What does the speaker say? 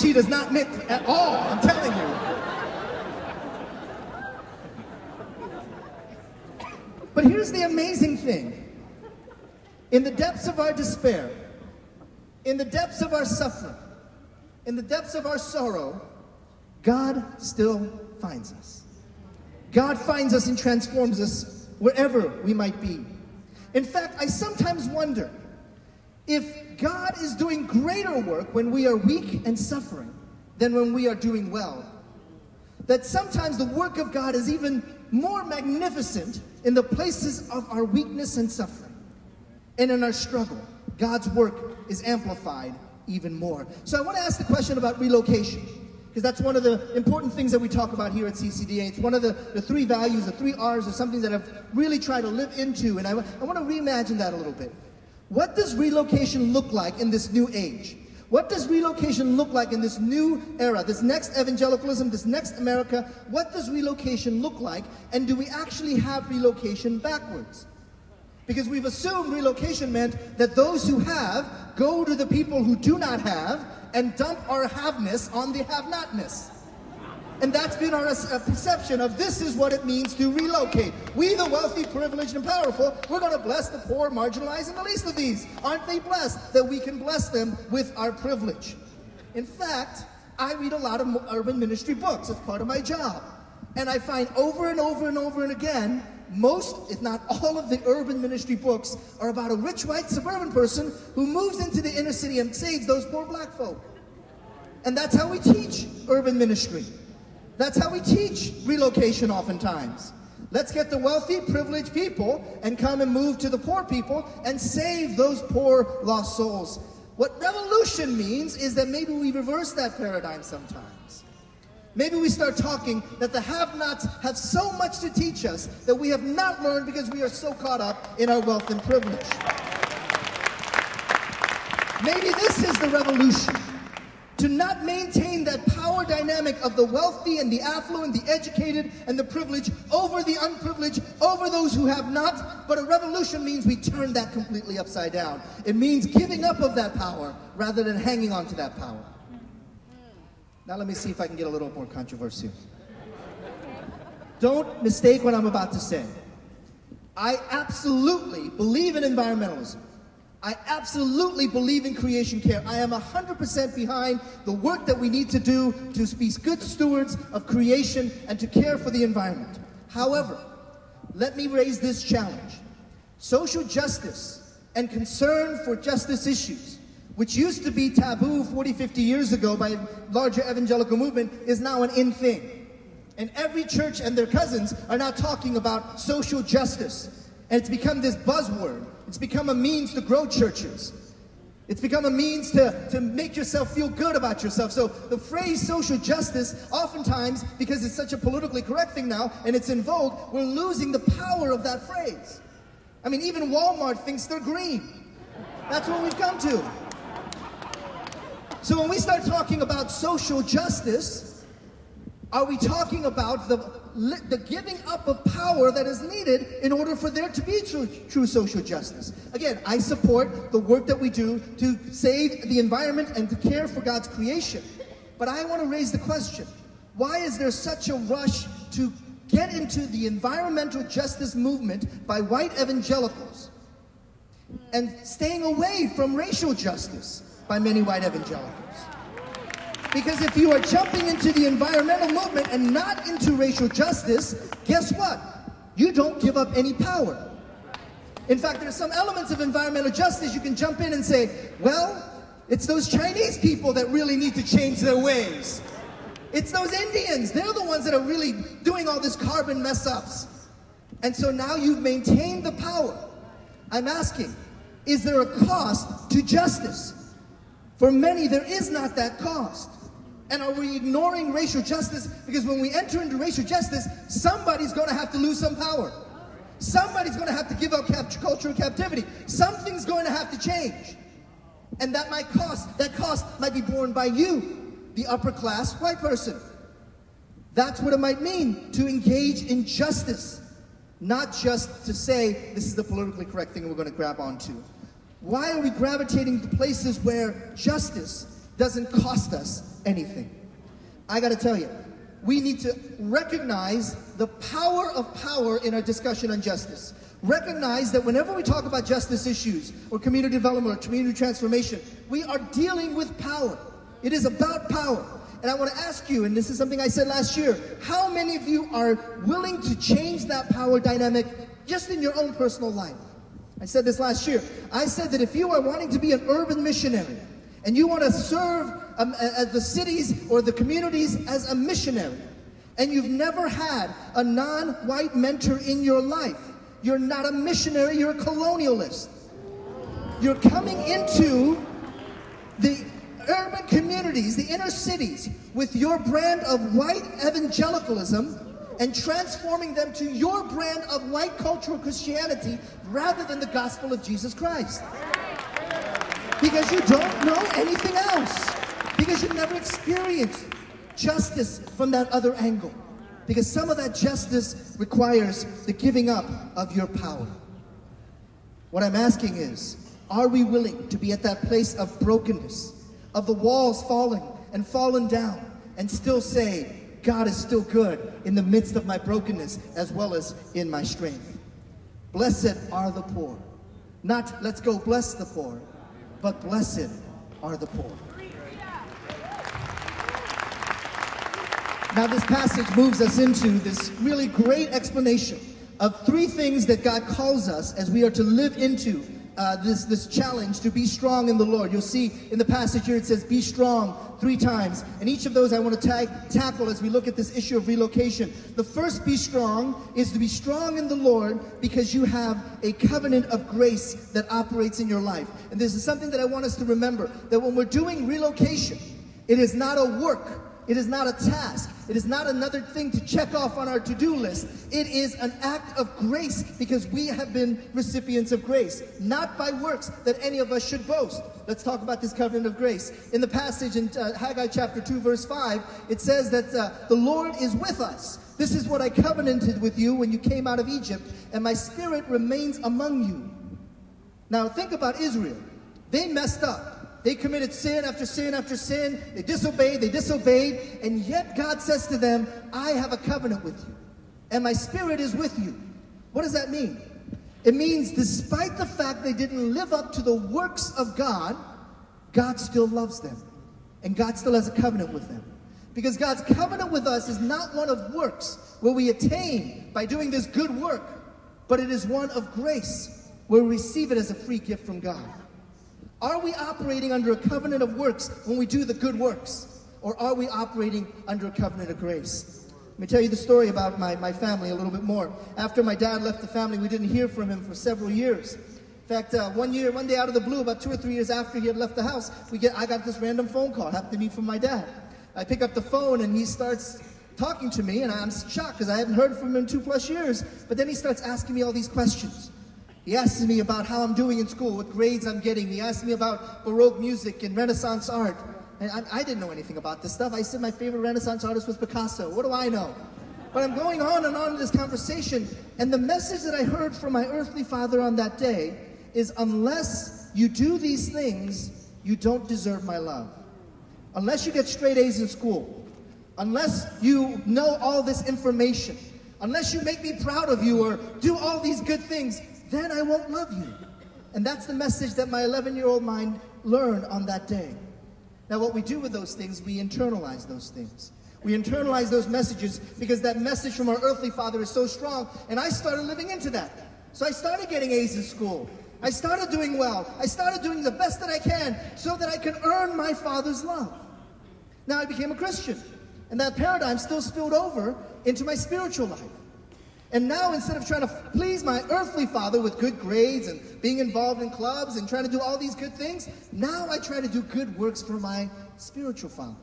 Gucci does not knit at all, I'm telling you. But here's the amazing thing. In the depths of our despair, in the depths of our suffering, in the depths of our sorrow, God still finds us. God finds us and transforms us wherever we might be. In fact, I sometimes wonder if God is doing greater work when we are weak and suffering than when we are doing well. That sometimes the work of God is even more magnificent in the places of our weakness and suffering. And in our struggle, God's work is amplified even more. So I want to ask the question about relocation, because that's one of the important things that we talk about here at CCDA. It's one of the three values, the three R's, or something that I've really tried to live into, and I want to reimagine that a little bit. What does relocation look like in this new age? What does relocation look like in this new era, this next evangelicalism, this next America? What does relocation look like? And do we actually have relocation backwards? Because we've assumed relocation meant that those who have go to the people who do not have and dump our have-ness on the have-notness. And that's been our perception of this is what it means to relocate. We, the wealthy, privileged, and powerful, we're going to bless the poor, marginalized, and the least of these. Aren't they blessed that we can bless them with our privilege? In fact, I read a lot of urban ministry books as part of my job. And I find over and over and over and again, most, if not all of the urban ministry books are about a rich white suburban person who moves into the inner city and saves those poor black folk. And that's how we teach urban ministry. That's how we teach relocation oftentimes. Let's get the wealthy, privileged people and come and move to the poor people and save those poor lost souls. What revolution means is that maybe we reverse that paradigm sometimes. Maybe we start talking that the have-nots have so much to teach us that we have not learned because we are so caught up in our wealth and privilege. Maybe this is the revolution. To not maintain that power dynamic of the wealthy and the affluent, the educated and the privileged over the unprivileged, over those who have not. But a revolution means we turn that completely upside down. It means giving up of that power rather than hanging on to that power. Now let me see if I can get a little more controversial. Don't mistake what I'm about to say. I absolutely believe in environmentalism. I absolutely believe in creation care. I am 100% behind the work that we need to do to be good stewards of creation and to care for the environment. However, let me raise this challenge. Social justice and concern for justice issues, which used to be taboo 40, 50 years ago by a larger evangelical movement, is now an in thing. And every church and their cousins are now talking about social justice. And it's become this buzzword. It's become a means to grow churches. It's become a means to make yourself feel good about yourself. So the phrase social justice, oftentimes, because it's such a politically correct thing now, and it's in vogue, we're losing the power of that phrase. I mean, even Walmart thinks they're green. That's what we've come to. So when we start talking about social justice, are we talking about the giving up of power that is needed in order for there to be true social justice? Again, I support the work that we do to save the environment and to care for God's creation. But I want to raise the question, why is there such a rush to get into the environmental justice movement by white evangelicals and staying away from racial justice by many white evangelicals? Because if you are jumping into the environmental movement and not into racial justice, guess what? You don't give up any power. In fact, there are some elements of environmental justice you can jump in and say, well, it's those Chinese people that really need to change their ways. It's those Indians, they're the ones that are really doing all this carbon mess-ups. And so now you've maintained the power. I'm asking, is there a cost to justice? For many, there is not that cost. And are we ignoring racial justice? Because when we enter into racial justice, somebody's going to have to lose some power. Somebody's going to have to give up cultural captivity. Something's going to have to change. And that cost might be borne by you, the upper class white person. That's what it might mean to engage in justice. Not just to say, this is the politically correct thing we're going to grab onto. Why are we gravitating to places where justice doesn't cost us anything. I gotta tell you, we need to recognize the power of power in our discussion on justice. Recognize that whenever we talk about justice issues or community development or community transformation, we are dealing with power. It is about power. And I want to ask you, and this is something I said last year, how many of you are willing to change that power dynamic just in your own personal life? I said this last year. I said that if you are wanting to be an urban missionary and you want to serve the cities or the communities as a missionary, and you've never had a non-white mentor in your life, you're not a missionary, you're a colonialist. You're coming into the urban communities, the inner cities, with your brand of white evangelicalism and transforming them to your brand of white cultural Christianity rather than the gospel of Jesus Christ. Because you don't know anything else. Because you've never experienced justice from that other angle. Because some of that justice requires the giving up of your power. What I'm asking is, are we willing to be at that place of brokenness, of the walls falling and fallen down, and still say, God is still good in the midst of my brokenness as well as in my strength? Blessed are the poor. Not let's go bless the poor, but blessed are the poor. Now this passage moves us into this really great explanation of three things that God calls us as we are to live into this challenge to be strong in the Lord. You'll see in the passage here it says be strong 3 times, and each of those I want to tackle as we look at this issue of relocation. The first be strong is to be strong in the Lord because you have a covenant of grace that operates in your life. And this is something that I want us to remember, that when we're doing relocation, it is not a work. It is not a task. It is not another thing to check off on our to-do list. It is an act of grace because we have been recipients of grace, not by works that any of us should boast. Let's talk about this covenant of grace. In the passage in Haggai chapter 2, verse 5, it says that the Lord is with us. This is what I covenanted with you when you came out of Egypt, and my spirit remains among you. Now think about Israel. They messed up. They committed sin after sin after sin. They disobeyed, and yet God says to them, I have a covenant with you, and my spirit is with you. What does that mean? It means despite the fact they didn't live up to the works of God, God still loves them, and God still has a covenant with them. Because God's covenant with us is not one of works, where we attain by doing this good work, but it is one of grace, where we receive it as a free gift from God. Are we operating under a covenant of works when we do the good works? Or are we operating under a covenant of grace? Let me tell you the story about my family a little bit more. After my dad left the family, we didn't hear from him for several years. In fact, one day out of the blue, about 2 or 3 years after he had left the house, I got this random phone call, happened to be from my dad. I pick up the phone and he starts talking to me, and I'm shocked because I hadn't heard from him in 2+ years. But then he starts asking me all these questions. He asks me about how I'm doing in school, what grades I'm getting. He asks me about Baroque music and Renaissance art. And I didn't know anything about this stuff. I said my favorite Renaissance artist was Picasso. What do I know? But I'm going on and on in this conversation. And the message that I heard from my earthly father on that day is, unless you do these things, you don't deserve my love. Unless you get straight A's in school, unless you know all this information, unless you make me proud of you or do all these good things, then I won't love you. And that's the message that my 11-year-old mind learned on that day. Now what we do with those things, we internalize those things. We internalize those messages because that message from our earthly father is so strong, and I started living into that. So I started getting A's in school. I started doing well. I started doing the best that I can so that I could earn my father's love. Now I became a Christian, and that paradigm still spilled over into my spiritual life. And now, instead of trying to please my earthly father with good grades and being involved in clubs and trying to do all these good things, now I try to do good works for my spiritual father.